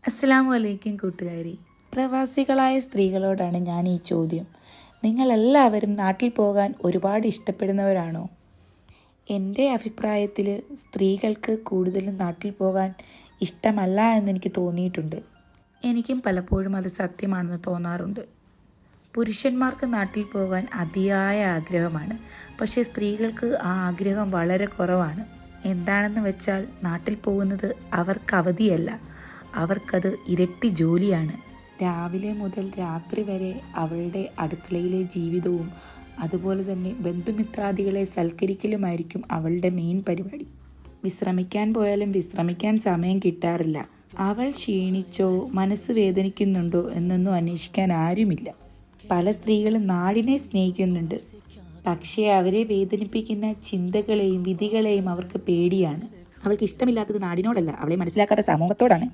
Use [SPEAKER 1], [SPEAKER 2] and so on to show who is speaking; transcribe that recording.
[SPEAKER 1] അസ്സലാമു അലൈക്കും കൂട്ടുകാരി. പ്രവാസികളായ സ്ത്രീകളോടാണ് ഞാൻ ഈ ചോദ്യം. നിങ്ങളെല്ലാവരും നാട്ടിൽ പോകാൻ ഒരുപാട് ഇഷ്ടപ്പെടുന്നവരാണോ? എൻ്റെ അഭിപ്രായത്തിൽ സ്ത്രീകൾക്ക് കൂടുതലും നാട്ടിൽ പോകാൻ ഇഷ്ടമല്ല എന്നെനിക്ക് തോന്നിയിട്ടുണ്ട്. എനിക്കും പലപ്പോഴും അത് സത്യമാണെന്ന് തോന്നാറുണ്ട്. പുരുഷന്മാർക്ക് നാട്ടിൽ പോകാൻ അതിയായ ആഗ്രഹമാണ്, പക്ഷേ സ്ത്രീകൾക്ക് ആ ആഗ്രഹം വളരെ കുറവാണ്. എന്താണെന്ന് വെച്ചാൽ നാട്ടിൽ പോകുന്നത് അവർക്ക് അവധിയല്ല, അവർക്കത് ഇരട്ടി ജോലിയാണ്. രാവിലെ മുതൽ രാത്രി വരെ അവളുടെ അടുക്കളയിലെ ജീവിതവും അതുപോലെ തന്നെ ബന്ധുമിത്രാദികളെ സൽക്കരിക്കലുമായിരിക്കും അവളുടെ മെയിൻ പരിപാടി. വിശ്രമിക്കാൻ പോയാലും വിശ്രമിക്കാൻ സമയം കിട്ടാറില്ല. അവൾ ക്ഷീണിച്ചോ മനസ്സ് വേദനിക്കുന്നുണ്ടോ എന്നൊന്നും അന്വേഷിക്കാൻ ആരുമില്ല. പല സ്ത്രീകളും നാടിനെ സ്നേഹിക്കുന്നുണ്ട്, പക്ഷേ അവരെ വേദനിപ്പിക്കുന്ന ചിന്തകളെയും വിധികളെയും അവർക്ക് പേടിയാണ്. അവൾക്ക് ഇഷ്ടമില്ലാത്തത് നാടിനോടല്ല, അവളെ മനസ്സിലാക്കാത്ത സമൂഹത്തോടാണ്.